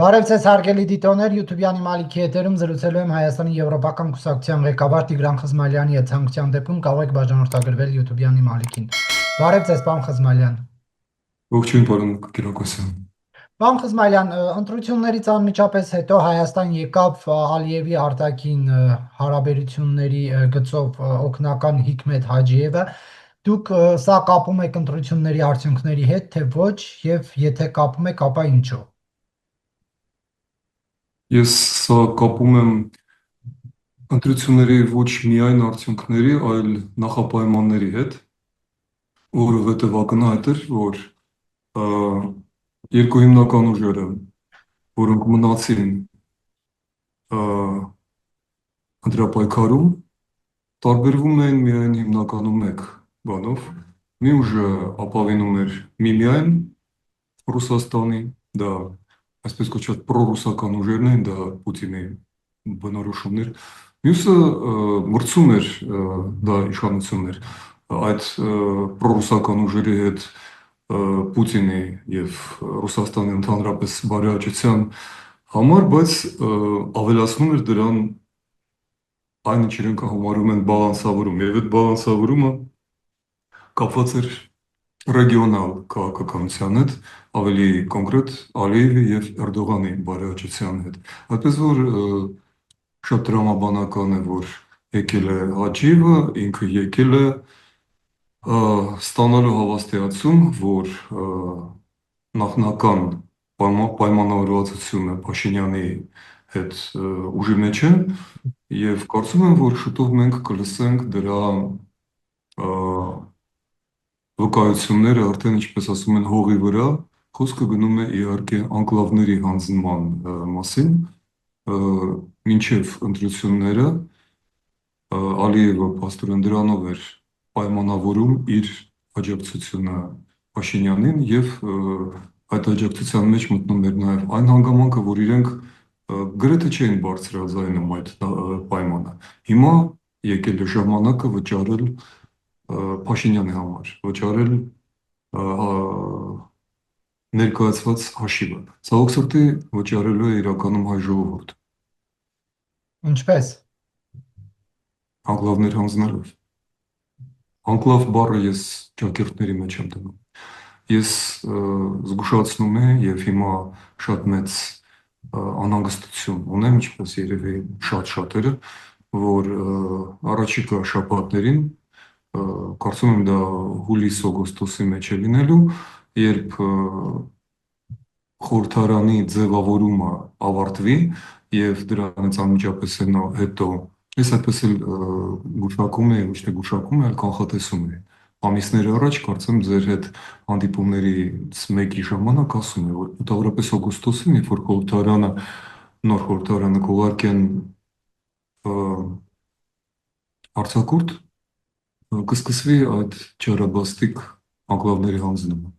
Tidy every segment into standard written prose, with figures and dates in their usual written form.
Բարև ձեզ հարգելի դիտողներ, YouTube-յանի Մալիքի եթերում զրուցելու եմ Հայաստանի Եվրոպական կուսակցության ղեկավար Տիգրան Խզմալյանի հետ, ցանկության դեպքում կարող եք բաժանորդագրվել YouTube-յանի Մալիքին։ Բարև ձեզ, պարոն Խզմալյան։ Ողջույն, պարոն Կիրակոսյան։ Պարոն Խզմալյան, ընտրություններից անմիջապես հետո Հայաստան եկավ Ալիևի արտաքին հարաբերությունների գծով օգնական Հիկմետ Հաջիևը։ Դուք սա կապում եք ընտրությունների արդյունքների հետ, թե ոչ, եւ եթե կապում եք, ապա ինչու։ Ես սա կապում եմ ընտրությունների ոչ միայն արդյունքների, այլ նախապայմանների հետ, որովհետև ակնհայտ էր, որ երկու հիմնական ուժերը, որոնք մնացին ընտրապայքարում, տարբերվում էին միայն հիմնականում մեկ բանով։ Մի ուժը ապավինում էր միմիայն Ռուսաստանի, դա այսպես կոչված պրոռուսական ուժերն են, դա Պուտինի բնորոշումներ։ Մյուսը մրցում էր, դա իշխանությունն էր, այդ պրոռուսական ուժերի հետ Պուտինի եւ Ռուսաստանի ընդհանրապես բարեհաճության համար, բայց ավելացնում էր դրան այն, ինչ իրենք համարում են բալանսավորում, եւ այդ բալանսավորումը կապված էր ռեգիոնալ քաղաքականության հետ, ավելի կոնկրետ Ալիևի եւ Էրդողանի բարեհաճության հետ։ Այդպես որ շատ տրամաբանական է, որ եկել է Հաջիևը, ինքը եկել է ստանալու հավաստիացում, որ նախնական պայմանավորվածությունը Փաշինյանի հետ ուժի մեջ է, եւ կարծում եմ, որ շուտով մենք կլսենք դրա վկայությունները արդեն, ինչպես ասում են, հողի վրա, խոսքը գնում է իհարկե անկլավների հանձնման մասին, մինչև ընտրությունները Ալիևը փաստորեն դրանով էր պայմանավորում իր աջակցությունը Փաշինյանին եւ այդ աջակցության մեջ մտնում էր նաեւ այն հանգամանքը, որ իրենք գրեթե չէին բարձրաձայնում այդ պայմանը։ Հիմա եկել է ժամանակը վճարել Փաշինյանի համար, վճարել ներկայացված հաշիվը։ Ցավոք սրտի վճարելու է իրականում հայ ժողովուրդ, Ինչպես։ անկլավներ հանձնելով։ Անկլավ բառը ես ճակերտների մեջ եմ դնում։ Ես զգուշացնում եմ եւ հիմա շատ մեծ անհանգստություն ունեմ, ինչպես երևի շատ շատերը, որ առաջիկա շաբաթներին կարծում եմ դա հուլիս-օգոստոսի մեջ է լինելու, երբ խորհրդարանի ձևավորումը ավարտվի եւ դրանից անմիջապես հետո ես այդպես էլ գուշակում եմ, ոչ թե գուշակում եմ, այլ կանխատեսում եմ։ Ամիսներ առաջ կարծեմ ձեր հետ հանդիպումներից մեկի ժամանակ ասում եմ, որ մոտավորապես օգոստոսին, երբ որ խորհրդարանը նոր խորհրդարանը կուղարկեն արձակուրդ, կսկսվի այդ չարաբաստիկ անկլավների հանձնումը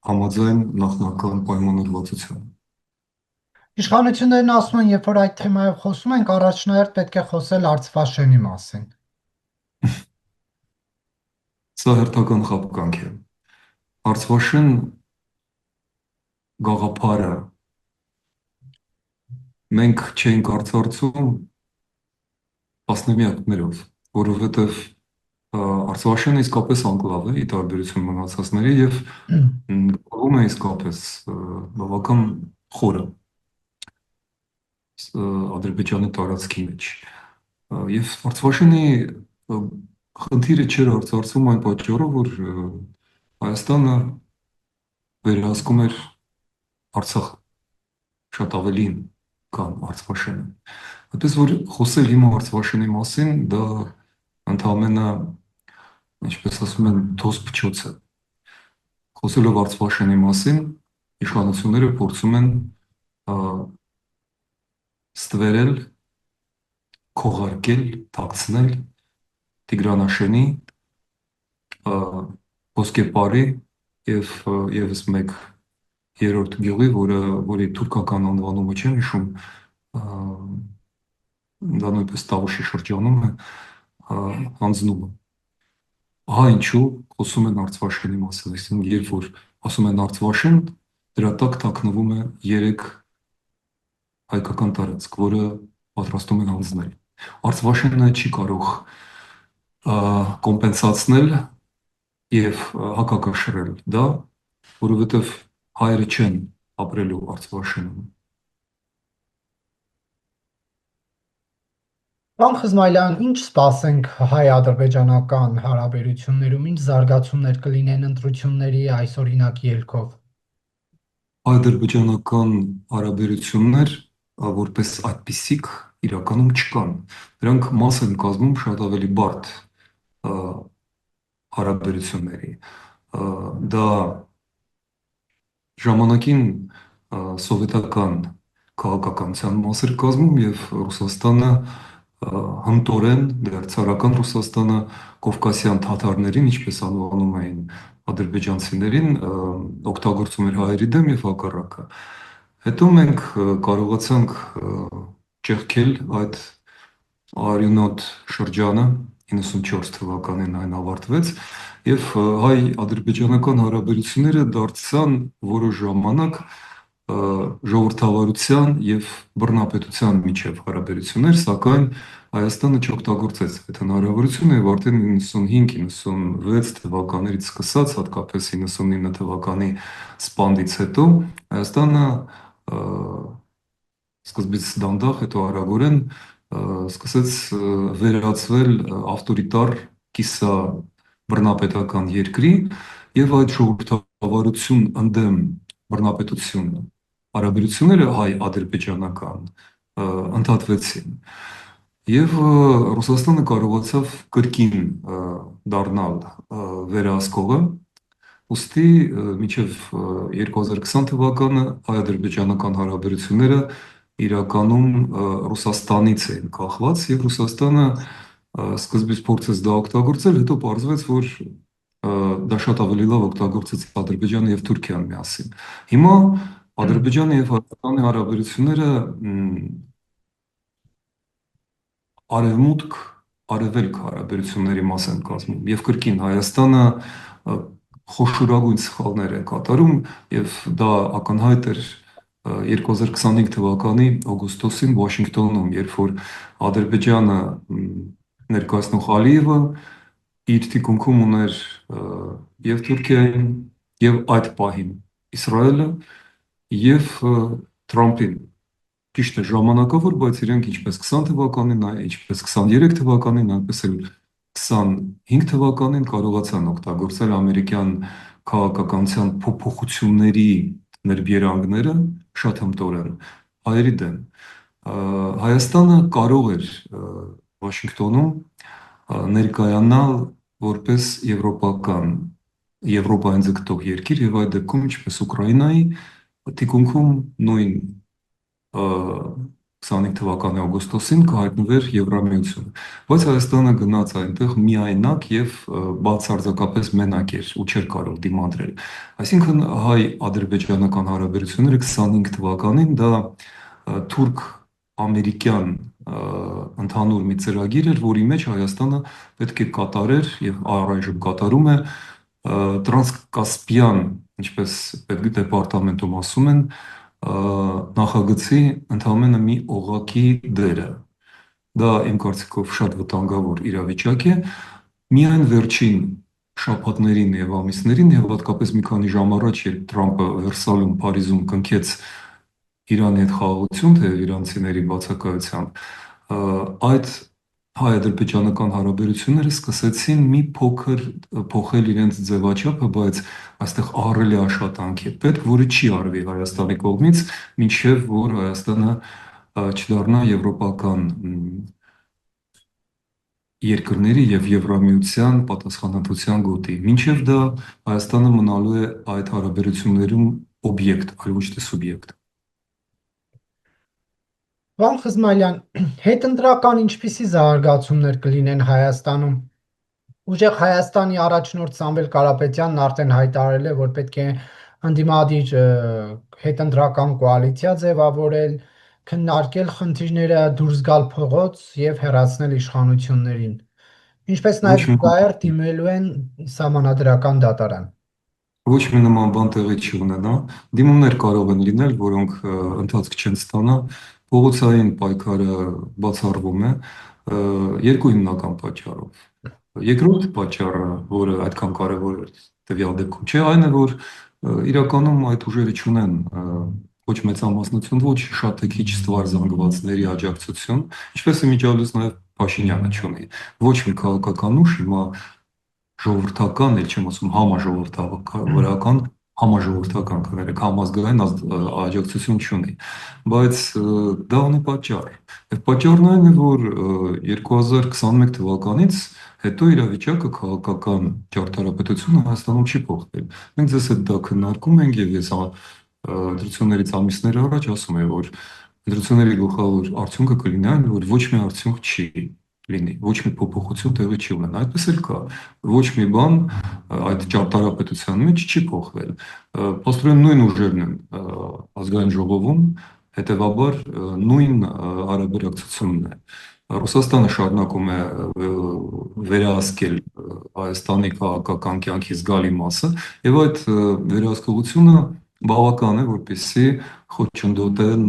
համաձայն նախնական պայմանավորվածության։ Իշխանություններն ասում են, երբ որ այդ թեմայով խոսում ենք, առաջնահերթ պետք է խոսել Արցվաշենի մասին։ Սա հերթական խաբկանք է։ Արցվաշեն գաղափարը մենք չենք արծարծում տասնամյակներով, որովհետև Արցվաշենը իսկապես անկլավ է, ի տարբերություն մնացածների, եւ գտնվում է իսկապես բավական խորը Ադրբեջանի տարածքի մեջ։ Եվ Արցվաշենի խնդիրը չէր արծարծում այն պատճառով, որ Հայաստանը վերահսկում էր Արցախը շատ ավելին կան Արցվաշենը։ Այդպես որ խոսել հիմա Արցվաշենի մասին դա ընդհանրապես, ինչպես ասում են, թոս փչոց է։ Խոսելով Արցվաշենի մասին, իշխանությունները փորձում են ստվերել, քողարկել, թաքցնել Տիգրանաշենի ոսկեպարի եւ եւս մեկ երրորդ գյուղի, որի թուրքական անվանումը չեմ հիշում, դա նույնպես Տավուշի շրջանում է, հանձնումը։ Ահա ինչու խոսում են Արցվաշենի մասին, այսինքն երբ որ ասում են Արցվաշեն, դրա տակ թաքնվում է երեք հայկական տարածք, որը պատրաստում են հանձնել։ Արցվաշենը չի կարող կոմպենսացնել եւ հակակշռել դա, որովհետեւ հայերը չեն ապրելու Արցվաշենում։ Պարոն Խզմայլյան, ինչ սպասենք հայ-ադրբեջանական հարաբերություններում, ինչ զարգացումներ կլինեն ընտրությունների այս օրինակ ելքով։ Ադրբեջանական հարաբերություններ որպես այդպիսիք իրականում չկան։ Դրանք մաս են կազմում շատ ավելի բարդ ա, հարաբերությունների։ Դա ժամանակին սովետական քաղաքականության մաս էր կազմում եւ Ռուսաստանը հմտորեն դեռ ցարական Ռուսաստանը կովկասյան թաթարներին, ինչպես անվանում էին ադրբեջանցիներին, օգտագործում էր հայերի դեմ եւ հակառակը։ Հետո մենք կարողացանք ճեղքել այդ արյունոտ շրջանը 94 թվականին այն ավարտվեց եւ հայ-ադրբեջանական հարաբերությունները դարձան որոշ ժամանակ ժողովրդավարության եւ բռնապետության միջև հարաբերություններ, սակայն Հայաստանը չօգտագործեց այդ հնարավորությունը եւ արդեն 95-96 թվականներից սկսած, հատկապես 99 թվականի սպանդից հետո Հայաստանը սկզբից դանդաղ, հետո արագորեն սկսեց վերածվել ավտորիտար կիսա բռնապետական երկրի եւ այդ ժողովրդավարություն ընդդեմ բռնապետություն հարաբերությունները հայ-ադրբեջանական ընդհատվեցին եւ Ռուսաստանը կարողացավ կրկին դառնալ վերահսկողը ուստի մինչև 2020 թվականը հայ-ադրբեջանական հարաբերությունները իրականում Ռուսաստանից էին կախված եւ Ռուսաստանը սկզբից փորձեց դա օգտագործել, հետո պարզվեց, որ դա շատ ավելի լավ օգտագործեց Ադրբեջանը եւ Թուրքիան միասին։ Հիմա Ադրբեջանը եւ Հայաստանի հարաբերությունները արևմուտք արևելք հարաբերությունների մաս են կազմում եւ կրկին Հայաստանը խոշորագույն սխալներ է կատարում եւ դա ակնհայտ էր 2025 թվականի օգոստոսին Վաշինգտոնում, երբ որ Ադրբեջանը ներկայացնող Ալիևը իր թիկունքում ուներ եւ Թուրքիային եւ այդ պահին Իսրայելը եւ Թրամփին ճիշտ է ժամանակավոր, բայց իրենք ինչպես 20 թվականին, ինչպես 23 թվականին, այնպես էլ 25 թվականին կարողացան օգտագործել ամերիկյան քաղաքականության փոփոխությունների ներբերանգները շատ հմտորեն հայերի դեմ։ Հայաստանը կարող էր Վաշինգտոնում ներկայանալ որպես եվրոպական Եվրոպային ձգտող երկիր եւ այդ դեպքում ինչպես Ուկրաինայի թիկունքում նույն 25 թվականի օգոստոսին կհայտնվեր Եվրամիությունը, բայց Հայաստանը գնաց այնտեղ միայնակ եւ բացարձակապես մենակ էր ու չէր կարող դիմադրել։ Այսինքն հայ-ադրբեջանական հարաբերությունները 25 թվականին դա թուրք-ամերիկյան ընդհանուր մի ծրագիր էր, որի մեջ Հայաստանը պետք է կատարեր եւ առայժմ կատարում է տրանսկասպիան, ինչպես պետդեպարտամենտում ասում են, նախագծի ընդհանրապես մի օղակի դերը։ Դա իմ կարծիքով շատ վտանգավոր իրավիճակ է։ Միայն վերջին շաբաթներին եւ ամիսներին եւ հատկապես մի քանի ժամ առաջ, երբ Թրամփը Վերսալում, Փարիզում կնքեց Իրանի հետ խաղաղություն, թե իրանցիների բացակայությամբ, այդ հայ-ադրբեջանական հարաբերությունները սկսեցին մի փոքր փոխել իրենց ձևաչափը, բայց այստեղ ահռելի աշխատանք է պետք, որը չի արվի Հայաստանի կողմից, մինչև որ Հայաստանը չդառնա եվրոպական երկրների եւ Եվրամիության պատասխանատվության գոտի։ Մինչև դա Հայաստանը մնալու է այդ հարաբերություններում օբյեկտ, այլ ոչ թե սուբյեկտ։ Պարոն Խզմայլյան, հետընտրական ինչպիսի զարգացումներ կլինեն Հայաստանում։ Ուժեղ Հայաստանի առաջնորդ Սամվել Կարապետյանն արդեն հայտարարել է, որ պետք է ընդդիմադիր հետընտրական կոալիցիա ձևավորել, քննարկել խնդիրները, դուրս գալ փողոց եւ հեռացնել իշխանություններին։ Ինչպես Ոչ նաեւ մի զուգահեռ դիմելու են սահմանադրական դատարան։ Ոչ մի նման բան տեղի չի ունենա։ Դիմումներ կարող են լինել, որոնք ընթացք չեն ստանա, Փողոցային պայքարը բացառվում է երկու հիմնական պատճառով։ Երկրորդ պատճառը, որը այդքան կարևոր է տվյալ դեպքում չէ, այն է, որ իրականում այդ ուժերը չունեն ոչ մեծամասնություն, ոչ շատ է քիչ ստվար զանգվածների աջակցություն, ինչպես իմիջիալուց նաև Փաշինյանը չունի։ Ոչ մի քաղաքական ուժ հիմա ժողովրդական, էլ չեմ ասում համաժողովրդական, համաժողովրդական կներեք, համազգային աջակցություն չունի, բայց դա ունի պատճառ։ Եվ պատճառն այն է, որ 2021 թվականից հետո իրավիճակը քաղաքական ճարտարապետությունը Հայաստանում չի փոխվել։ Մենք ձեզ հետ դա քննարկում ենք եւ ես ընտրություններից ամիսներ առաջ ասում եմ, որ ընտրությունների գլխավոր արդյունքը կլինի այն, որ ոչ մի արդյունք չի լինի, ոչ մի փոփոխություն տեղի չի ունենա։ Այդպես էլ կա։ Ոչ մի բան այդ ճարտարապետության մեջ չի փոխվել։ Պաստորեն նույն ուժերն են ազգային ժողովում, հետևաբար նույն հարաբերակցությունն է։ Ռուսաստանը շարունակում է վերահսկել Հայաստանի քաղաքական կյանքի զգալի մասը, եւ այդ վերահսկողությունը բավական է, որպեսզի խոչընդոտեն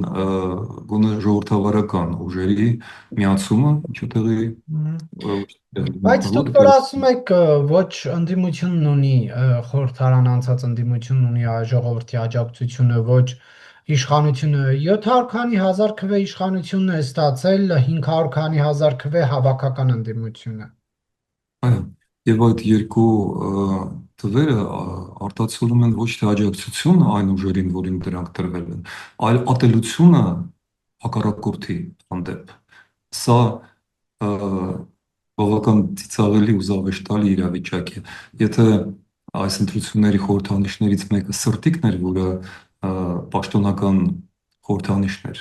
գոնե ժողովրդավարական ուժերի միացումը, ինչը տեղի Բայց դուք որ ասում եք ոչ ընդդիմությունն ունի խորհրդարան անցած ընդդիմությունն ունի ժողովրդի աջակցությունը, ոչ իշխանությունը 700 քանի հազար քվե իշխանությունն է ստացել, 500 քանի հազար քվե հավաքական ընդդիմությունը։ Այո, եւ այդ երկու թվերը արտացոլում են ոչ թե աջակցությունը այն ուժերին, որին դրանք տրվել են, այլ ատելությունը հակառակորդի հանդեպ։ Սա բավական ծիծաղելի ու զավեշտալի իրավիճակ է։ Եթե այս ընտրությունների խորհրդանիշներից մեկը սրտիկն էր, որը պաշտոնական խորհրդանիշն էր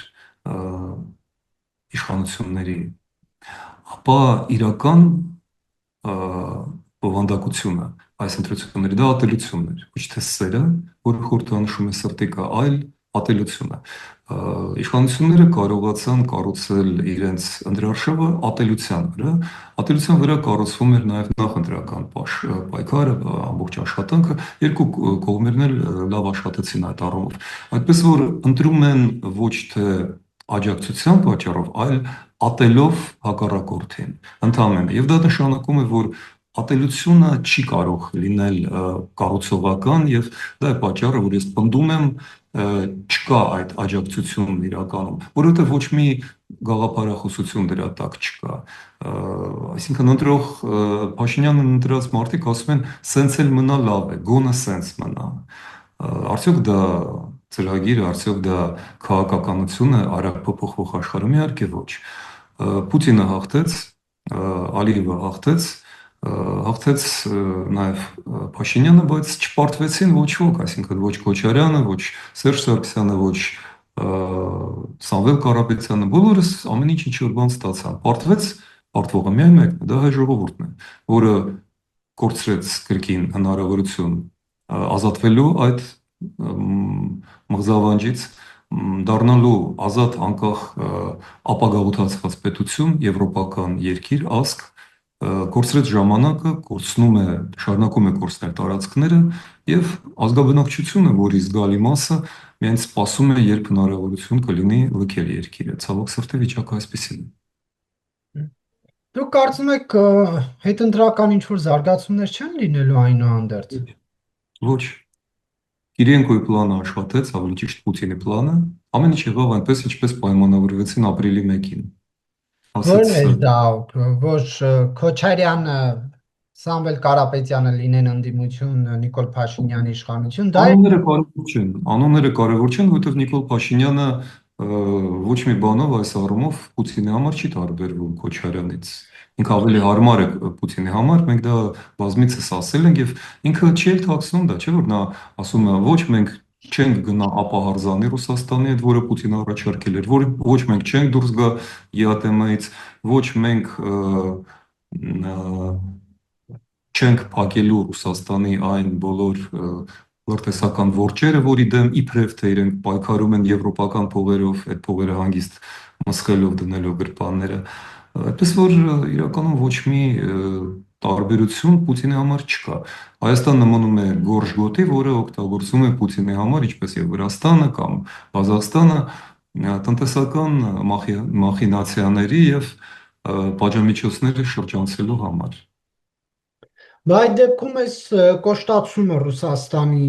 իշխանությունների, ապա իրական բովանդակությունը այս ընտրությունների դա ատելությունն էր, ոչ թե սերը, որը խորհրդանշում է սրտիկը, այլ ատելությունը։ Իշխանությունները կարողացան կառուցել իրենց ընդրարշավը ատելության վրա կառուցվում էր նաև նախընտրական պայքարը, ամբողջ աշխատանքը, երկու կողմերն էլ լավ աշխատեցին այդ առումով։ Այդպես որ ընտրում են ոչ թե աջակցության պատճառով, այլ ատելով հակառակորդին ընդհանրապես։ Եվ դա նշանակում է, որ ատելությունը չի կարող լինել կառուցողական, եւ դա է պատճառը, որ ես պնդում եմ, չկա այդ աջակցությունն իրականում, որովհետեւ ոչ մի գաղափարախոսություն դրա տակ չկա։ Այսինքն ընտրող Փաշինյանն ընտրած մարդիկ ասում են, սենց էլ մնա լավ է, գոնը սենց մնա։ Արդյոք դա ծրագիր, արդյոք դա քաղաքականություն է արագ փոփոխվող աշխարհում, իհարկե ոչ։ Պուտինը հաղթեց, Ալիևը հաղթեց նաև Փաշինյանը, բայց չպարտվեցին ոչ ոք, այսինքն ոչ Քոչարյանը, ոչ Սերժ Սարգսյանը, ոչ Սամվել Կարապետյանը, բոլորս ամեն ինչ ինչ-որ բան ստացան։ Պարտվողը միայն մեկն է, դա հայ ժողովուրդն է, որը կորցրեց կրկին հնարավորություն ազատվելու այդ մղզավանջից, դառնալու ազատ անկախ ապագաղութացված պետություն, եվրոպական երկիր, ազգ, կորցրեց ժամանակը, շարունակում է կորցնել տարածքները եւ ազգաբնակչությունը, որի զգալի մասը միայն սպասում է, երբ հնարավորություն կլինի լքել երկիրը։ Ցավոք սրտի վիճակը այսպեսին է։ Դուք կարծում եք հետընտրական ինչ-որ զարգացումներ չեն լինելու այնուհանդերձ։ Ոչ։ Կիրիենկոյի պլանը աշխատեց, ավելի ճիշտ Պուտինի պլանը, ամեն ինչ եղավ այնպես, ինչպես պայմանավորվեցին ապրիլի 1-ին։ Ո՞րն է դա, ոչ Քոչարյանը, Սամվել Կարապետյանը լինեն ընդդիմություն, Նիկոլ Փաշինյանի իշխանություն, դա Անունները կարևոր չեն, որովհետև Նիկոլ Փաշինյանը ոչ մի բանով այս առումով Պուտինի համար չի տարբերվում Քոչարյանից։ Ինքը ավելի հարմար է Պուտինի համար, մենք դա բազմիցս ասել ենք եւ ինքը չի էլ թաքցնում դա, չէ՞ որ նա ասում է ոչ մենք չենք գնա ապահարզանի Ռուսաստանի հետ, որը Պուտինը առաջարկել էր, ոչ մենք չենք դուրս գա ԵԱՏՄ-ից, ոչ մենք չենք փակելու Ռուսաստանի այն բոլոր լրտեսական որջերը, որի դեմ իբրև թե իրենք պայքարում են եվրոպական փողերով, այդ փողերը հանգիստ մսխելով դնելով գրպանները։ Այդպես որ իրականում ոչ մի տարբերություն Պուտինի համար չկա։ Հայաստանը մնում է գորշ գոտի, որը օգտագործվում է Պուտինի համար, ինչպես եւ Վրաստանը կամ Ղազախստանը, տնտեսական մախինացիաների եւ պատժամիջոցները շրջանցելու համար։ Բայց այդ դեպքում այս կոշտացումը Ռուսաստանի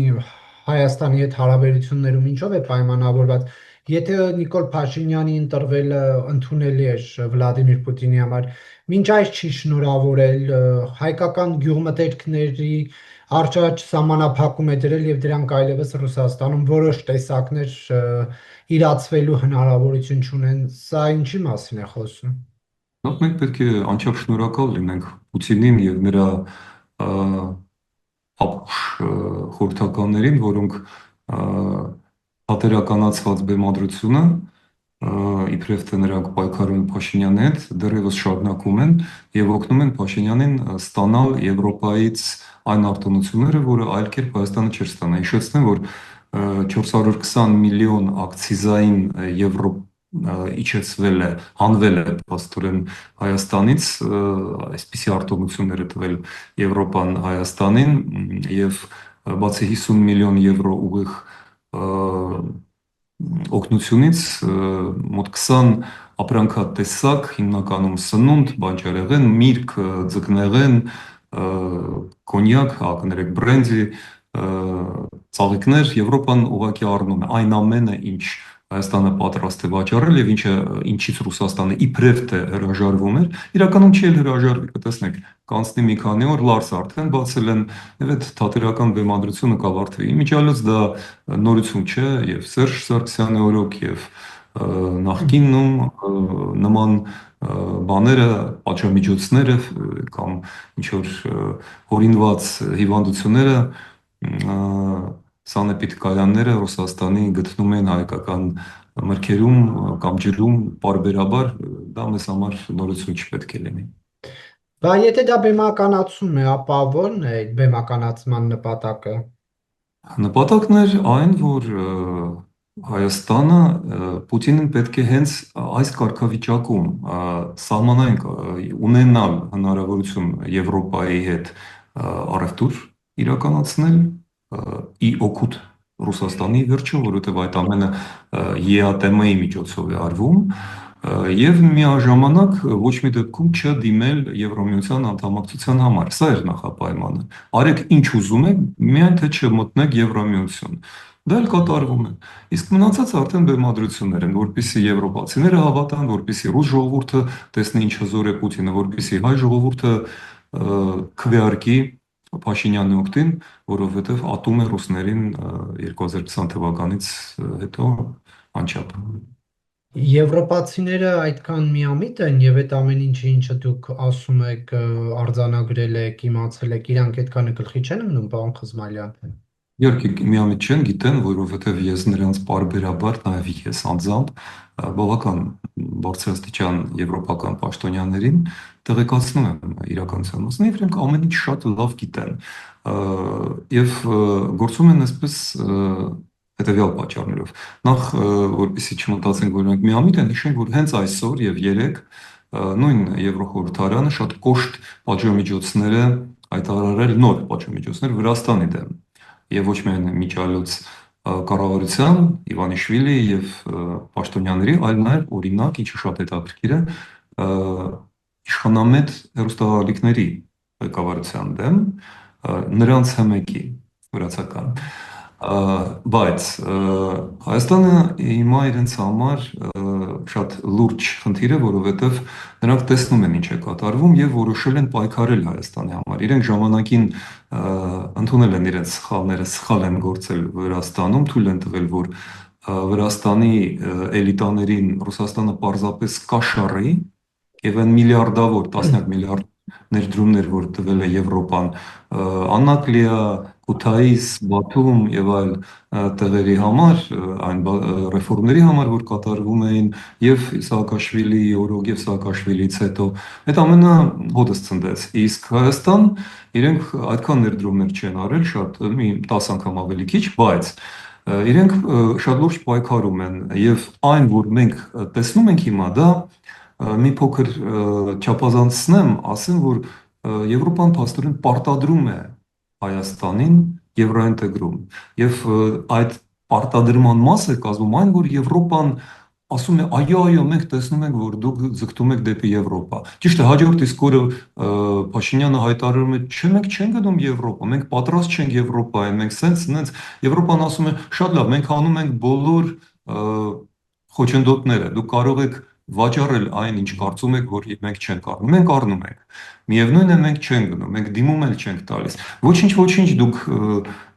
Հայաստանի հետ հարաբերություններում ինչով է պայմանավորված։ Եթե Նիկոլ Փաշինյանի ընտրվելը ընդունելի էր Վլադիմիր Պուտինի համար, մինչ այս չի շնորհավորել հայկական գյուղմթերքների առճաճ սահմանափակում է դրել եւ դրանք այլևս Ռուսաստանում որոշ տեսակներ իրացվելու հնարավորություն չունեն։ Սա ինչի մասին է խոսում։ Նախ մենք պետք է անչափ շնորհակալ լինենք Պուտինին եւ նրա ա, ապուշ խորհրդականներին, որոնք պատերականացված բեմադրությունը իբրև թե նրանք պայքարում Փաշինյանի հետ դեռևս շարունակում են եւ օգնում են Փաշինյանին ստանալ Եվրոպայից այն արտոնությունները, որը այլ կերպ Հայաստանը չէր ստանա։ Հիշեցնեմ, որ 420 միլիոն ակցիզային եվրո իջեցվել է, հանվել է փաստորեն Հայաստանից, այսպիսի արտոնություններ է տվել Եվրոպան Հայաստանին եւ բացի 50 միլիոն եվրո ուղիղ օգնությունից մոտ 20 ապրանքատեսակ, հիմնականում սնունդ, բանջարեղեն, միրգ, ձկնեղեն, կոնյակ, կներեք բրենդի, ծաղիկներ Եվրոպան ուղղակի առնում է այն ամենը, ինչ Հայաստանը պատրաստ է վաճառել եւ ինչից Ռուսաստանը իբրև թե հրաժարվում էր, իրականում չի էլ հրաժարվի, կտեսնեք, կանցնի մի քանի օր լարս արդեն բացել են եւ այդ թատերական բեմադրությունը կավարտվի։ Իմիջիալոց դա նորություն չէ եւ Սերժ Սարգսյանը օրոք եւ նախկինում նման բաները, պատժամիջոցները կամ ինչ որ հորինված հիվանդությունները սանեպիդ կայանները Ռուսաստանի գտնում են հայկական մրգերում կամ ջրում պարբերաբար, դա մեզ համար նորություն չպետք է լինի։ Բայց եթե դա բեմականացում է, ապա ո՞րն է այդ բեմականացման նպատակը։ Նպատակն էր այն, որ Հայաստանը Պուտինին պետք է հենց այս կարգավիճակում սահմանային ունենալ հնարավորություն Եվրոպայի հետ առևտուր իրականացնել ի օգուտ Ռուսաստանի վերջում, որովհետև այդ ամենը ԵԱՏՄ-ի միջոցով է արվում եւ միաժամանակ ոչ մի դեպքում չդիմել Եվրոմիության անդամակցության համար։ Սա էր նախապայմանը։ Արեք ինչ ուզում եք, միայն թե չմտնեք Եվրոմիություն։ Դա էլ կատարվում է։ Իսկ մնացած արդեն բեմադրություններ են, որպեսզի եվրոպացիները հավատան, որպեսզի ռուս ժողովուրդը տեսնի ինչ հզոր է Պուտինը, որպեսզի հայ ժողովուրդը քվեարկի Փաշինյանի օգտին, որովհետև ատում է ռուսներին 2020 թվականից հետո անչափ։ Եվրոպացիները այդքան միամիտ են եւ այդ ամեն ինչը դուք ասում եք, արձանագրել եք, իմացել եք, իրանք այդքանը գլխի չեն մնում, պարոն Խզմալյան։ Իհարկե միամիտ չեն, գիտեն, որովհետև ես նրանց պարբերաբար, նաև ես անձամբ բավական բարձրաստիճան եվրոպական պաշտոնյաներին տեղեկացնում եմ իրականության մասին, եւ իրենք ամեն ինչ շատ լավ գիտեն եւ գործում են այսպես հետեւյալ պատճառներով։ Նախ, որպեսզի չմտածենք, որ նրանք միամիտ են, հիշենք, որ հենց այսօր եւ երեք նույն Եվրոխորհրդարանը շատ կոշտ պատժամիջոցներ է հայտարարել, նոր պատժամիջոցներ Վրաստանի դեմ եւ ոչ միայն միջալուց կառավարության Իվանիշվիլի եւ պաշտոնյաների, այլ նաեւ օրինակ, ինչը շատ հետաքրքիր է, իշխանամետ հերոստատալիքների ղեկավարության դեմ, նրանց հմեկի վրացական։ Բայց Հայաստանը հիմա իրենց համար շատ լուրջ խնդիր է, որովհետև նրանք տեսնում են ինչ է կատարվում եւ որոշել են պայքարել Հայաստանի համար։ Իրենք ժամանակին ընդունել են իրենց սխալները, սխալ են գործել Վրաստանում, թույլ են տվել, որ Վրաստանի էլիտաներին Ռուսաստանը պարզապես կաշառի եւ այն միլիարդավոր, տասնյակ միլիարդ ներդրումներ, որ տվել է Եվրոպան, Անտալիա, Քութայիս, Բաթում եւ այլ տեղերի համար, այն ռեֆորմների համար, որ կատարվում էին եւ Սաակաշվիլի օրոք եւ Սաակաշվիլից հետո, այդ ամենը հոդս ցնդեց։ Իսկ Հայաստան իրենք այդքան ներդրումներ չեն արել, շատ մի 10 անգամ ավելի քիչ, բայց իրենք շատ լուրջ պայքարում են եւ այն, որ մենք տեսնում ենք հիմա, դա մի փոքր չափազանցնեմ, ասեմ, որ Եվրոպան փաստորեն պարտադրում է Հայաստանին եվրոինտեգրում։ Եվ այդ պարտադրման մասը կազմում այն, որ Եվրոպան ասում է, այո, մենք տեսնում ենք, որ դուք ձգտում եք դեպի Եվրոպա։ Ճիշտ է, հաջորդ իսկ օրը Փաշինյանը հայտարարում է, չէ, մենք չենք գնում Եվրոպա, մենք պատրաստ չենք Եվրոպային, մենք սենց, Եվրոպան ասում է, շատ լավ, մենք անում ենք բոլոր խոչընդոտները, դուք կարող եք վաճառել այն, ինչ կարծում եք, որ մենք չենք առնում, մենք առնում ենք։ Միևնույն է, մենք չենք գնում, մենք դիմում էլ չենք տալիս։ Ոչինչ, դուք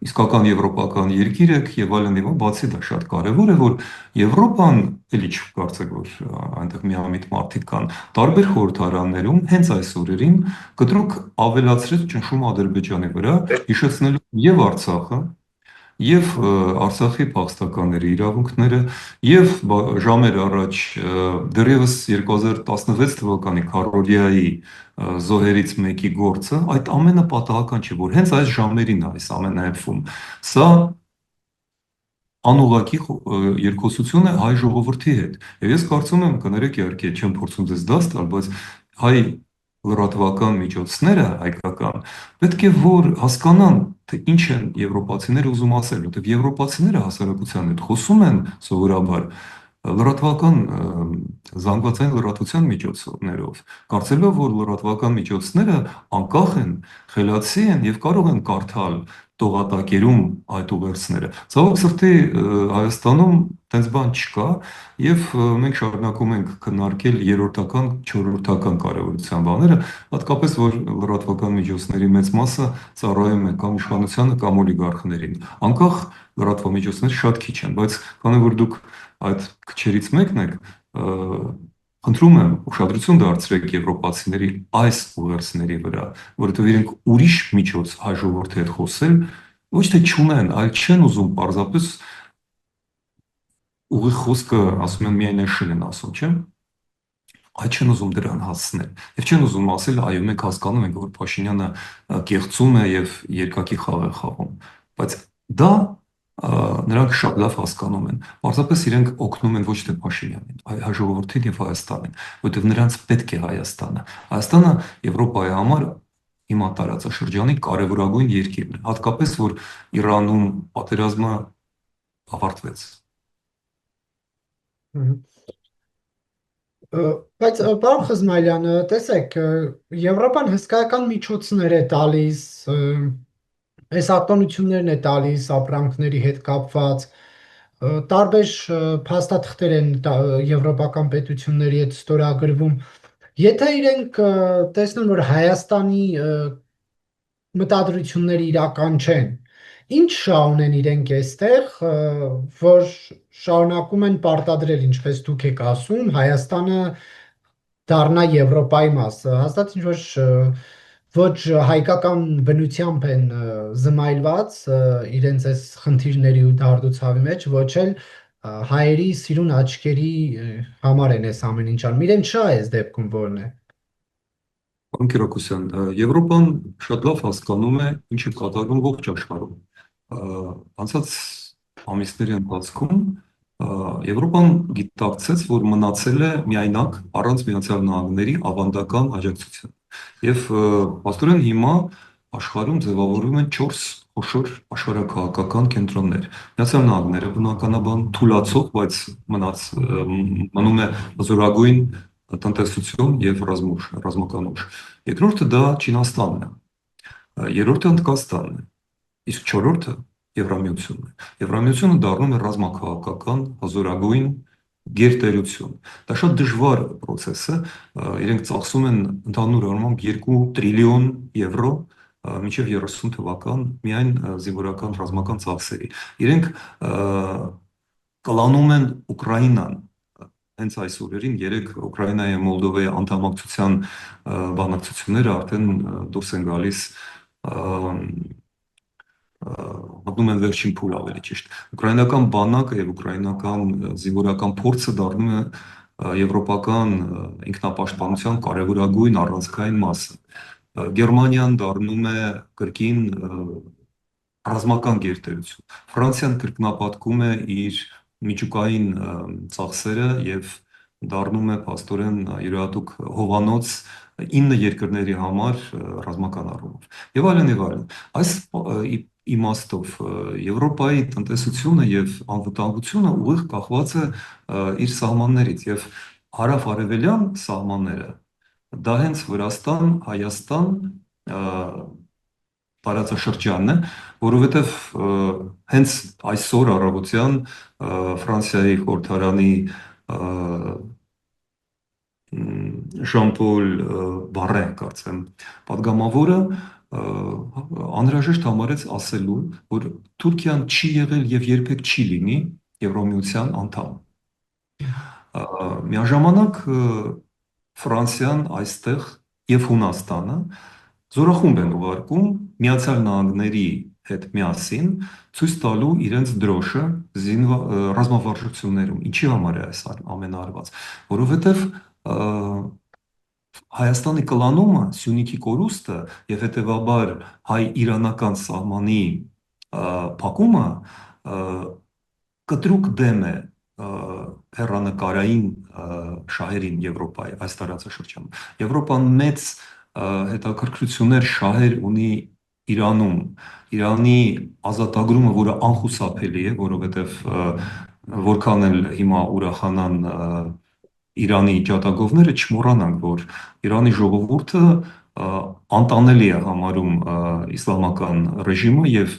իսկական եվրոպական երկիր եք եւ այլն եւ այլն, բացի դա շատ կարեւոր է, որ Եվրոպան էլի չկարծեք, որ այնտեղ միամիտ մարդիկ կան։ Տարբեր խորհրդարաններում հենց այս օրերին կտրուկ ավելացրեց ճնշումը Ադրբեջանի վրա, հիշեցնելով եւ Արցախը, եւ Արցախի փախստականների իրավունքները, եւ ժամեր առաջ դեռևս 2016 թվականի Քարորիայի զոհերից մեկի գործը, այդ ամենը պատահական չէ, որ հենց այս ժամերին է այս ամենը էփվում։ Սա անուղակի երկխոսություն է հայ ժողովրդի հետ։ Եվ ես կարծում եմ, կներեք իհարկե, չեմ փորձում ձեզ դաս տալ, բայց հայ լրատվական միջոցները հայկական պետք է որ հասկանան, թե ինչ են եվրոպացիները ուզում ասել, որտեղ եվրոպացիները հասարակության հետ խոսում են սովորաբար լրատվական զանգվածային լրատվության միջոցներով, կարծելով, որ լրատվական միջոցները անկախ են, խելացի են եւ կարող են կարդալ տողատակերում այդ ուղերձները։ Ցավոք սրտի Հայաստանում տենց բան չկա եւ մենք շարունակում ենք քննարկել երրորդական, չորրորդական կարևորության բաները, հատկապես որ լրատվական միջոցների մեծ մասը ծառայում է կամ իշխանությանը կամ օլիգարխներին։ Անկախ լրատվամիջոցներ շատ քիչ են, բայց քանի որ դուք այդ քչերից մեկն եք, խնդրում եմ ուշադրություն դարձրեք եվրոպացիների այս ուղերձների վրա, որովհետև իրենք ուրիշ միջոց հայ ժողովրդի հետ խոսել ոչ թե չունեն, այլ չեն ուզում պարզապես ուղիղ խոսքը ասում են միայն շին են ասում, չէ՞։ Այդ չեն ուզում դրան հասնել։ Եվ չեն ուզում ասել, այո, մենք հասկանում ենք, որ Փաշինյանը կեղծում է եւ երկակի խաղ է խաղում։ Բայց դա նրանք շատ լավ հասկանում են։ Պարզապես իրենք օգնում են ոչ թե Փաշինյանին, այլ հայ ժողովրդին եւ Հայաստանին, որովհետեւ նրանց պետք է Հայաստանը։ Հայաստանը Եվրոպայի համար հիմա տարածաշրջանի կարևորագույն երկիրն է, հատկապես որ Իրանում պատերազմը ավարտվեց։ Բայց պարոն Խզմայլյան, տեսեք, Եվրոպան հսկայական միջոցներ է տալիս, այս արտոնություններն է տալիս ապրանքների հետ կապված, տարբեր փաստաթղթեր են եվրոպական պետությունների հետ ստորագրվում։ Եթե իրենք տեսնեն, որ Հայաստանի մտադրությունները իրական չեն, ինչ շահ ունեն իրենք այստեղ, որ շարունակում են պարտադրել, ինչպես դուք եք ասում, Հայաստանը դառնա Եվրոպայի մասը, հաստատ ինչ որ ոչ հայկական բնությամբ են զմայլված իրենց այս խնդիրների ու դարդուցավի մեջ, ոչ էլ հայերի սիրուն աչքերի համար են այս ամեն ինչ անում։ Իրեն շահ է այս դեպքում որն է։ Պարոն Կիրակոսյան, Եվրոպան շատ լավ հասկանում է ինչ է կատարվում ողջ աշխարհում։ Անցած ամիսների ընթացքում Եվրոպան գիտակցեց, որ մնացել է միայնակ առանց Միացյալ Նահանգների ավանդական աջակցության։ Եվ աստորեն հիմա աշխարհում ձևավորվում են 4 խոշոր աշխարհակահաղական կենտրոններ։ Միացյալ Նահանգները բնականաբան թուլացող, բայց մնում է հզորագույն տնտեսություն եւ ռազմական ուժ։ Երկրորդը դա Չինաստանն է, երրորդը Հնդկաստանն է, իսկ չորրորդը Եվրամիությունն է։ Եվրամիությունը դառնում է ռազմաքաղաքական հզորագույն գերտերություն։ Դա շատ դժվար process է, իրենք ծախսում են ընդհանուր առմամբ 2 տրիլիոն եվրո մինչև 30 թվական միայն զինվորական ռազմական ծախսերի։ Իրենք կլանում են Ուկրաինան հենց այս օրերին 3 Ուկրաինայի եւ Մոլդովայի անդամակցության բանակցությունները արդեն դուրս են գալիս մտնում են վերջին փուլ ավելի ճիշտ։ Ուկրաինական բանակը եւ ուկրաինական զինվորական փորձը դառնում է եվրոպական ինքնապաշտպանության կարևորագույն առանցքային մասը։ Գերմանիան դառնում է կրկին ռազմական գերտերություն։ Ֆրանսիան կրկնապատկում է իր միջուկային ծախսերը եւ դառնում է փաստորեն յուրահատուկ հովանոց 9 երկրների համար ռազմական առումով։ Եվ այլն եւ այլն։ Այս իմաստով Եվրոպայի տնտեսությունը եւ անվտանգությունը ուղիղ կախված է իր սահմաններից եւ հարավ-արևելյան սահմանները դա հենց Վրաստան, Հայաստան տարածաշրջանն է, որովհետև հենց այսօր առավոտյան Ֆրանսիայի խորհրդարանի Ժան-Պոլ Բարեն, կարծեմ, падգամավորը անհրաժեշտ համարեց ասելու, որ Թուրքիան չի եղել եւ երբեք չի լինի Եվրոմիության անդամ։ Միաժամանակ Ֆրանսիան այստեղ եւ Հունաստանը զորախումբ են ուղարկում Միացյալ Նահանգների հետ միասին ցույց տալու իրենց դրոշը ռազմավարժություններում։ Ինչի համար է այս ամենը արված, որովհետեւ Հայաստանի կլանումը, Սյունիքի կորուստը եւ հետեւաբար հայ-իրանական սահմանի փակումը կտրուկ դեմ է հեռանկարային շահերին Եվրոպայի այս տարածաշրջանում։ Եվրոպան մեծ հետաքրքրություններ շահեր ունի Իրանում, Իրանի ազատագրումը, որը անխուսափելի է, որովհետև որքան էլ հիմա ուրախանան Իրանի ջատագովները, չմոռանանք, որ Իրանի ժողովուրդը անտանելի է համարում իսլամական ռեժիմը եւ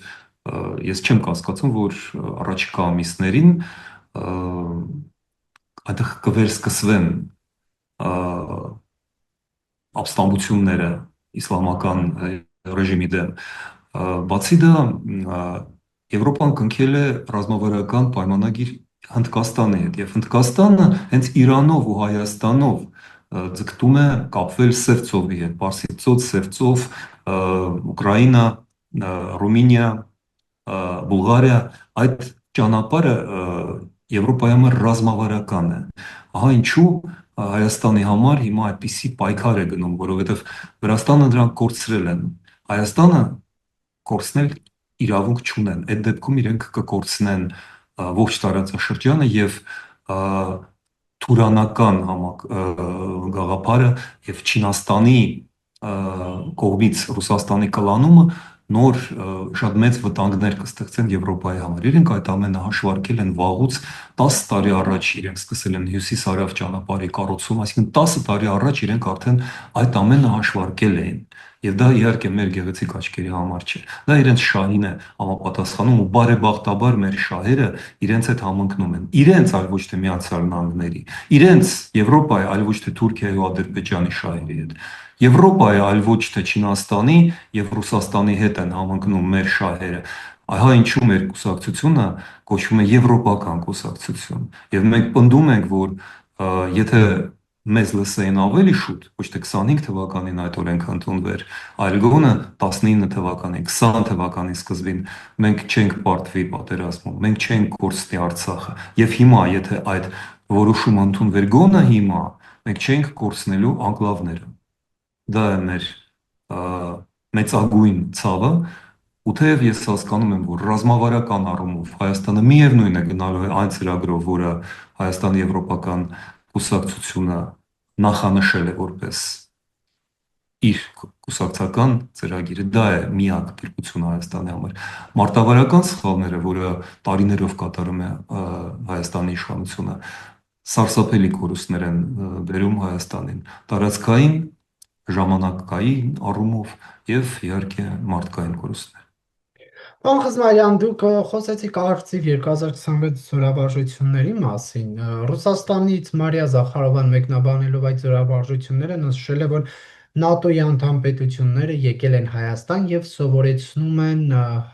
ես չեմ կասկածում, որ առաջիկա ամիսներին այդտեղ կվերսկսվեն ապստամբությունները իսլամական ռեժիմի դեմ։ Բացի դա Եվրոպան կնքել է ռազմավարական պայմանագիր Հնդկաստանի հետ եւ Հնդկաստանը հենց Իրանով ու Հայաստանով ձգտում է կապվել Սև ծովի հետ, Պարսից ծոց, Սև ծով, Ուկրաինա, Ռումինիա, Բուլղարիա, այդ ճանապարհը Եվրոպայի համար ռազմավարական է։ Ահա ինչու Հայաստանի համար հիմա այդպիսի պայքար է գնում, որովհետև Վրաստանը դրանք կորցրել են։ Հայաստանը կորցնել իրավունք չունեն։ Այդ դեպքում իրենք կկորցնեն ողջ տարածաշրջանը եւ Թուրանական գաղափարը եւ Չինաստանի կողմից Ռուսաստանի կլանումը նոր շատ մեծ վտանգներ կստեղծեն Եվրոպայի համար։ Իրենք այդ ամենը հաշվարկել են վաղուց 10 տարի առաջ իրենք սկսել են հյուսիս-հարավ ճանապարհի կառուցում, այսինքն 10 տարի առաջ իրենք արդեն այդ ամենը հաշվարկել էին։ Եվ դա իհարկե մեր գեղեցիկ աչքերի համար չէ։ Դա իրենց շահին է համապատասխանում ու բարեբախտաբար մեր շահերը իրենց հետ համընկնում են։ Իրենց, այլ ոչ թե Միացյալ Նահանգների, իրենց Եվրոպայի, այլ ոչ թե Թուրքիայի ու Ադրբեջանի շահերի հետ։ Եվրոպայի, այլ ոչ թե Չինաստանի եւ Ռուսաստանի հետ են համընկնում մեր շահերը։ Ահա ինչու մեր կուսակցությունը կոչվում է Եվրոպական կուսակցություն։ Եվ մենք պնդում ենք, որ եթե մեզ լսեին ավելի շուտ, ոչ թե 25 թվականին այդ օրենքը ընդունվեր, այլ գոնե 19 թվականին, 20 թվականի սկզբին մենք չենք պարտվի պատերազմում, մենք չենք կորցնի Արցախը։ Եվ հիմա, եթե այդ որոշումը ընդունվեր գոնե հիմա, մենք չենք կորցնելու անկլավները։ Դա է մեր մեծագույն ցավը, ու թեև ես հասկանում եմ, որ ռազմավարական առումով Հայաստանը միևնույն է գնալու է այն ծրագրով, որը Հայաստանի Եվրոպական կուսակցությունը նախանշել է որպես իր կուսակցական ծրագիրը, դա է միակ փրկությունը Հայաստանի համար։ Մարտավարական սխալները, որը տարիներով կատարում է Հայաստանի իշխանությունը, սարսափելի կորուստներ են բերում Հայաստանին, տարածքային, ժամանակային առումով եւ իհարկե մարդկային կորուստներ։ Պարոն Խզմալյան, դուք խոսեցիք արծիվ 2026 զորավարժությունների մասին։ Ռուսաստանից Մարիա Զախարովան մեկնաբանելով այդ զորավարժությունները նշել է, որ ՆԱՏՕ-ի անդամ պետությունները եկել են Հայաստան եւ սովորեցնում են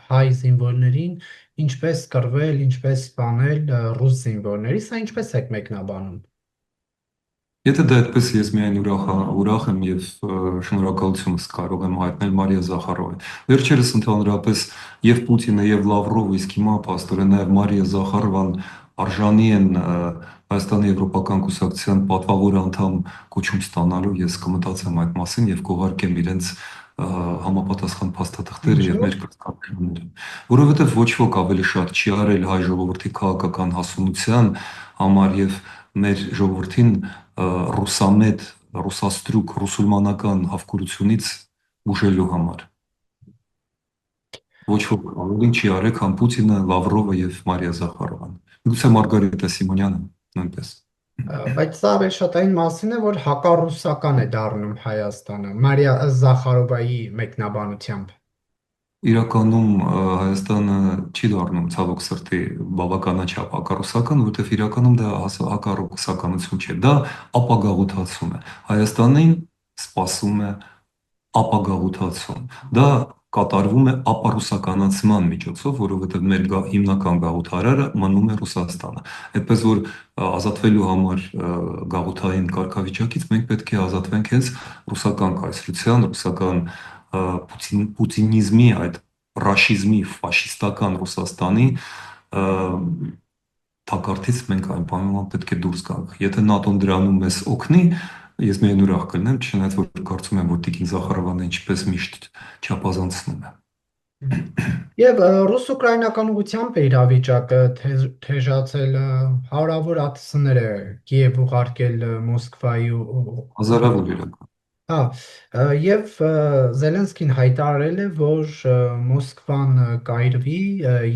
հայ զինվորներին ինչպես կռվել, ինչպես սպանել ռուս զինվորների, սա ինչպես եք մեկնաբանում։ Եթե դա այդպես ես միայն ուրախ եմ եւ շնորհակալությունս կարող եմ հայտնել Մարիա Զախարովին։ Վերջերս ընդհանրապես եւ Պուտինը եւ Լավրովը, իսկ հիմա փաստորեն նաեւ Մարիա Զախարովան արժանի են Հայաստանի Եվրոպական կուսակցության պատվավոր անդամ կոչում ստանալու։ Ես կմտածեմ այդ մասին եւ կուղարկեմ իրենց համապատասխան փաստաթղթերը եւ մեր կրկնությունները, որովհետեւ ոչ ոք ավելի շատ չի արել հայ ժողովրդի քաղաքական հասունության համար եւ մեր ժողովրդին ռուսամետ, ռուսաստրուկ, ռուսուլմանական հավկուրությունից բուժելու համար։ Ոչ ոք ավելին չի արել, քան Պուտինը, Լավրովը եւ Մարիա Զախարովան։ Միգուցե Մարգարիտա Սիմոնյանը նույնպես։ Բայց սա ավելի շատ այն մասին է, որ հակառուսական է դառնում Հայաստանը Մարիա Զախարովայի մեկնաբանությամբ։ Իրականում Հայաստանը չի դառնում ցավոք սրտի բավականաչափ հակառուսական, որովհետև իրականում դա հակառուսականություն չէ, դա ապագաղութացում է։ Հայաստանին սպասում է ապագաղութացում։ Դա կատարվում է ապառուսականացման միջոցով, որովհետև մեր հիմնական գաղութարարը մնում է Ռուսաստանը։ Այդպես որ ազատվելու համար գաղութային կարգավիճակից մենք պետք է ազատվենք հենց ռուսական կայսրության, ռուսական պուտինիզմի, այդ ռաշիզմի, ֆաշիստական Ռուսաստանի թակարդից մենք այն պայմանով պետք է դուրս գանք։ Եթե ՆԱՏՕ-ն դրանում մեզ օգնի, ես միայն ուրախ կլինեմ, չնայած որ կարծում եմ, որ Տիկին Զախարովանը ինչպես միշտ չափազանցնում է։ Եվ ռուս-ուկրաինական ուղղությամբ է իրավիճակը թեժացել հարյուրավոր ԱԹՍ-ներ է Կիև ուղարկել Մոսկվայի Հազարավոր իրական։ հա, եւ Զելենսկին հայտարարել է, որ Մոսկվան կայրվի,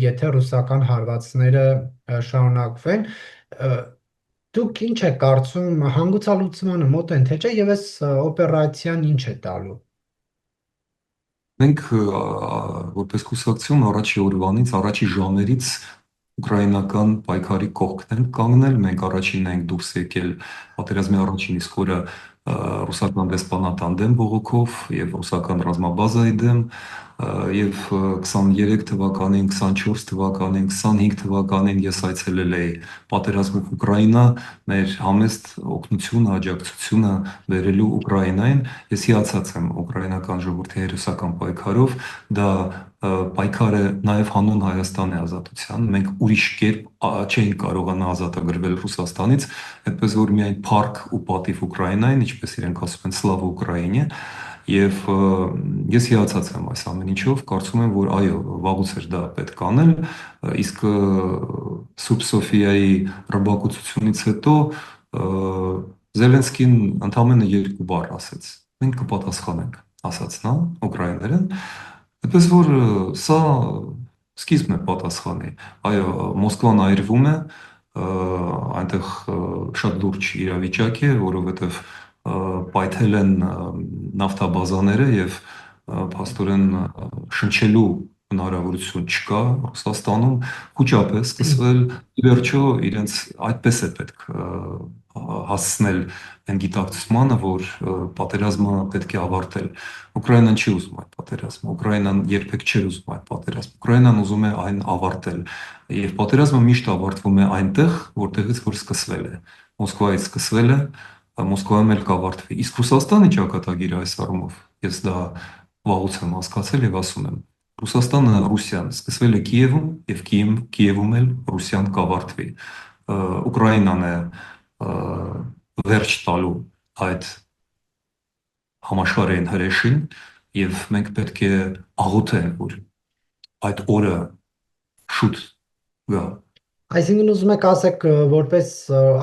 եթե ռուսական հարվածները շարունակվեն։ Ա, Դուք ինչ եք կարծում, հանգուցալուծմանը մոտ են թե չէ, եւ այս օպերացիան ինչ է տալու։ Մենք որպես կուսակցություն առաջի օրվանից, առաջի ժամերից ուկրաինական պայքարի կողքն ենք կանգնել, մենք առաջինն ենք դուրս եկել պատերազմի առաջին իսկ օրը ռուսական դեսպանատան դեմ բողոքով եւ ռուսական ռազմաբազայի դեմ եւ 23 թվականին, 24 թվականին, 25 թվականին ես այցելել էի պատերազմող Ուկրաինա, մեր համեստ օգնությունը, աջակցությունը բերելու Ուկրաինային։ Ես հիացած եմ ուկրաինական ժողովրդի հերոսական պայքարով, դա պայքարը նաև հանուն Հայաստանի ազատության։ Մենք ուրիշ կերպ չէինք կարողանա ազատագրվել Ռուսաստանից, այդպես որ միայն փառք ու պատիվ Ուկրաինային, ինչպես իրենք ասում են, սլավա Ուկրաինե։ Եվ ես հիացած եմ այս ամեն ինչով, կարծում եմ, որ այո, վաղուց էր դա պետք անել, իսկ Սուրբ Սոֆիայի ռմբակոծությունից հետո Զելենսկին ընդամենը երկու բառ ասեց. մենք կպատասխանենք, ասաց նա ուկրաիներեն, այդպես որ սա սկիզբն է պատասխանի։ Այո, Մոսկվան այրվում է, այնտեղ շատ լուրջ իրավիճակ է, որովհետև պայթել են նավթաբազաները եւ փաստորեն շնչելու հնարավորություն չկա Ռուսաստանում, խոճապ է սկսվել, ի վերջո իրենց այդպես է պետք հասցնել այն գիտակցմանը, որ պատերազմը պետք է ավարտել։ Ուկրաինան չի ուզում այդ պատերազմը, Ուկրաինան երբեք չէր ուզում այդ պատերազմը։ Ուկրաինան ուզում է այն ավարտել, եւ պատերազմը միշտ ավարտվում է այնտեղ, որտեղից որ սկսվել է։ Մոսկվայից սկսվել է, Մոսկվայում էլ կավարտվի։ Իսկ Ռուսաստանի ճակատագիրը այս առումով ես դա վաղուց եմ հասկացել եւ ասում եմ, Ռուսաստանը Ռուսիան սկսվել է Կիևում եւ Կիևում էլ Ռուսիան կավարտվի։ Ուկրաինան է վերջ տալու այդ համաշխարհային հրեշին եւ մենք պետք է աղոթենք, որ այդ օրը շուտ գա։ Այսինքն ուզում եք ասեք, որպես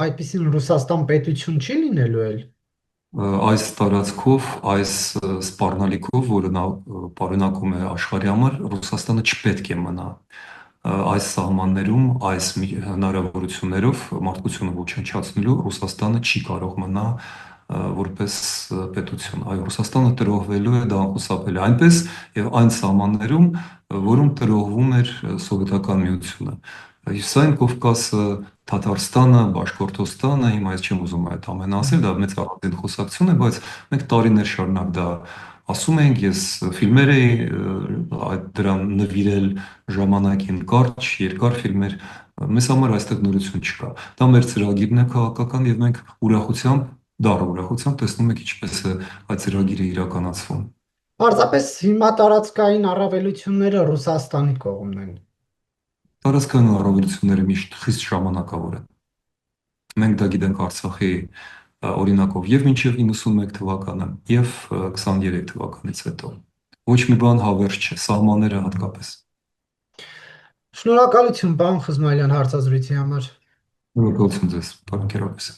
այդպիսին Ռուսաստան պետություն չի լինելու էլ։ Այս տարածքով, այս սպառնալիքով, որը նա պարունակում է աշխարհի համար, Ռուսաստանը չպետք է մնա այս սահմաններում, այս հնարավորություններով մարդկությունը ոչնչացնելու Ռուսաստանը չի կարող մնա որպես պետություն։ Այո, Ռուսաստանը տրոհվելու է, դա անխուսափելի է այնպես եւ այն սահմաններում, որում տրոհվում էր սովետական միությունը։ Հյուսային Կովկասը, Թաթարստանը, Բաշկորտոստանը, հիմա ես չեմ ուզում այդ ամենը ասել, դա մեծ առանձին խոսակցություն է, բայց մենք տարիներ շարունակ դա ասում ենք, ես ֆիլմեր էի այդ դրան նվիրել ժամանակին կարճ, երկար ֆիլմեր, մեզ համար այստեղ նորություն չկա։ Դա մեր ծրագիրն է քաղաքական եւ մենք ուրախությամբ, դառը ուրախությամբ տեսնում ենք ինչպես է այդ ծրագիրը իրականացվում։ Պարզապես հիմա տարածքային առավելությունները Ռուսաստանի կողմն են։ Տարածքային առավելությունները միշտ խիստ ժամանակավոր են։ Մենք դա գիտենք Արցախի օրինակով եւ մինչեւ 91 թվականը եւ 23 թվականից հետո։ Ոչ մի բան հավերժ չէ, սահմանները հատկապես։ Շնորհակալություն, պարոն Խզմալյան, հարցազրույցի համար։ Շնորհակալություն ձեզ, պարոն Կերակոս։